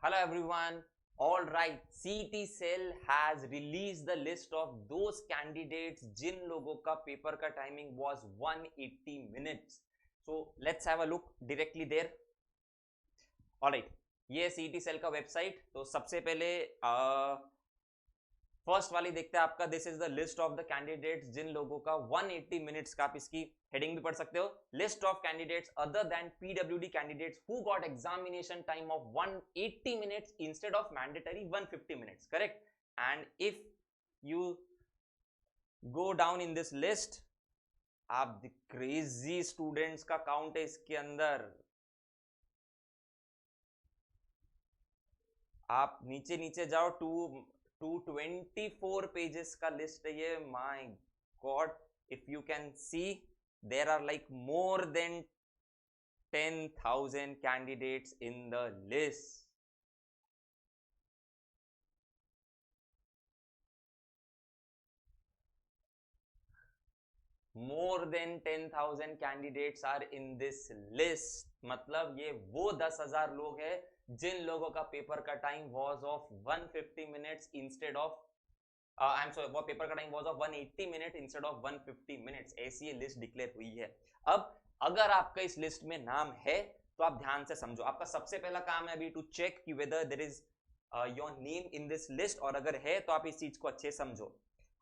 Hello everyone. All right, CET Cell has released the list of those candidates जिन लोगों का paper का timing was 180 minutes. So let's have a look directly there. All right, ये CET Cell का website. तो सबसे पहले first वाली देखते हैं आपका. This is the list of the candidates जिन लोगों का 180 मिनट्स का, आप इसकी हेडिंग भी पढ़ सकते हो. List of candidates other than PWD candidates who got examination time of 180 minutes instead of mandatory 150 minutes. Correct. And if you go down in this list, आप क्रेजी स्टूडेंट्स का काउंट है इसके अंदर. आप नीचे नीचे जाओ, 224 पेजेस का लिस्ट है ये. My god, if you can see there are like more than 10,000 candidates in the list. More than 10,000 candidates are in this list. मतलब ये वो 10,000 लोग हैं जिन लोगों का पेपर का time was of 150 minutes instead of I am sorry, वो paper का time was of 180 minute instead of 150 minutes. ऐसी ये लिस्ट डिक्लेयर हुई है. अब अगर आपका इस लिस्ट में नाम है तो आप ध्यान से समझो. आपका सबसे पहला काम है अभी टू चेक कि whether there is your name in this list, और अगर है तो आप इस चीज को अच्छे समझो.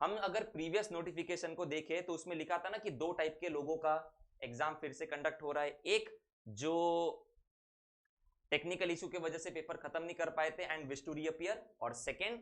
हम अगर प्रीवियस नोटिफिकेशन को देखें तो उसमें लिखा था ना कि दो टाइप के लोगों का एग्जाम फिर से कंडक्ट हो रहा है. एक जो टेक्निकल इशू के वजह से पेपर खत्म नहीं कर पाए थे एंड विश टू रीअपियर, और सेकेंड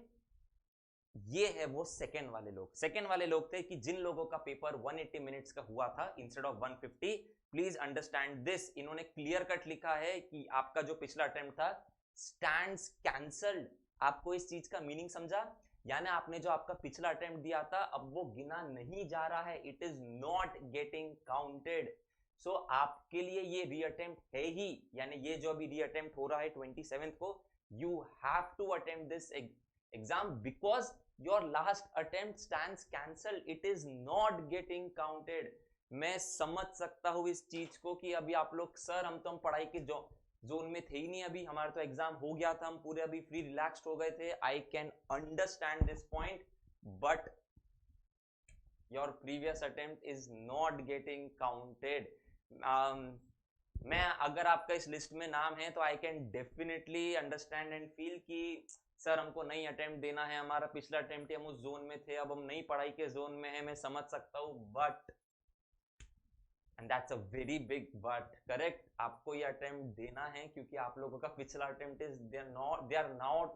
ये है वो सेकेंड वाले लोग. सेकेंड वाले लोग थे कि जिन लोगों का पेपर 180 मिनट्स का हुआ था instead of 150. Please understand this. इन्होंने क्लियर कट लिखा है कि आपका जो पिछला अटेम्प्ट था स्टैंड्स कैंसल्ड. आपको इस चीज का मीनिंग समझा? यानी आपने जो आपका पिछला अटेम्प्ट दिया था अब वो गिना नहीं जा रहा है. It is not getting counted. So आपके लिए ये रीअटेम्प्ट है ही, यानी ये जो अभी रीअटेम्प्ट हो रहा है 27th को, you have to attempt this exam because your last attempt stands cancel. It is not getting counted. मैं समझ सकता हूं इस चीज को कि अभी आप लोग, सर हम तो पढ़ाई के जोन में थे ही नहीं, अभी हमारा तो एग्जाम हो गया था, हम पूरे अभी फ्री रिलैक्स्ड हो गए थे. I can understand this point, but your previous attempt is not getting counted. मैं अगर आपका इस लिस्ट में नाम है तो I can definitely understand and feel कि सर हमको नई अटेम्प्ट देना है, हमारा पिछला अटेम्प्ट हम उस जोन में थे, अब हम नई पढ़ाई के जोन में है. मैं समझ सकता हूँ, but and that's a very big but. Correct, आपको ये अटेम्प्ट देना है क्योंकि आप लोगों का पिछला attempt is they are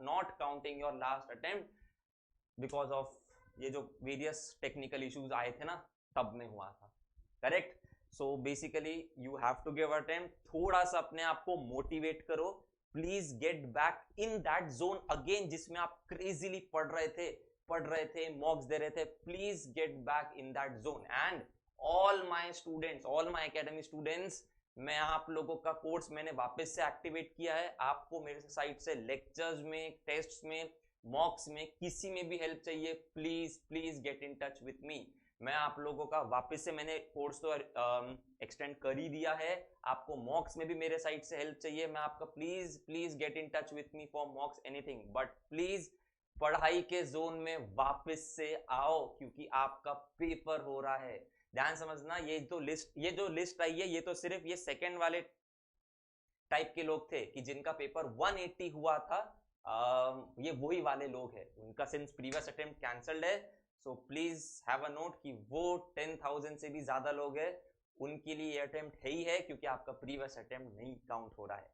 not counting your last attempt because of ये जो वेरियस टेक्निकल इश्यूज आए थे ना तब में हुआ था. Correct. So basically you have to give attempt. थोड़ा सा अपने आप को मोटिवेट करो. Please get back in that zone again जिसमें आप क्रेजीली पढ़ रहे थे, मॉक्स दे रहे थे. Please get back in that zone. And all my students, all my academy students, मैं आप लोगों का कोर्स मैंने वापस से एक्टिवेट किया है. आपको मेरे साइड से लेक्चर्स में, टेस्ट्स में, मॉक्स में, किसी में भी हेल्प चाहिए, please please get in touch with me. मैं आप लोगों का वापस से, मैंने कोर्स तो एक्सटेंड कर ही दिया है. आपको मॉक्स में भी मेरे साइड से हेल्प चाहिए, मैं आपका please please get in touch with me for मॉक्स, anything. But please पढ़ाई के जोन में वापस से आओ क्योंकि आपका पेपर हो रहा है. ध्यान समझना, ये जो लिस्ट आई है ये तो सिर्फ ये सेकंड वाले टाइप के लोग थे कि जिनका पेपर 180 हुआ था. ये वही वाले लोग हैं, उनका सिंस प्रीवियस अटेम्प्ट कैंसल्ड है. So please have a note कि वो 10,000 से भी ज्यादा लोग हैं, उनके लिए अटेम्प्ट है ही है क्योंकि आपका प्रीवियस अटेम्प्ट नहीं काउंट हो रहा है.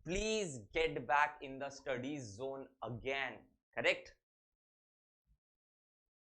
Please get back in the studies zone again. Correct.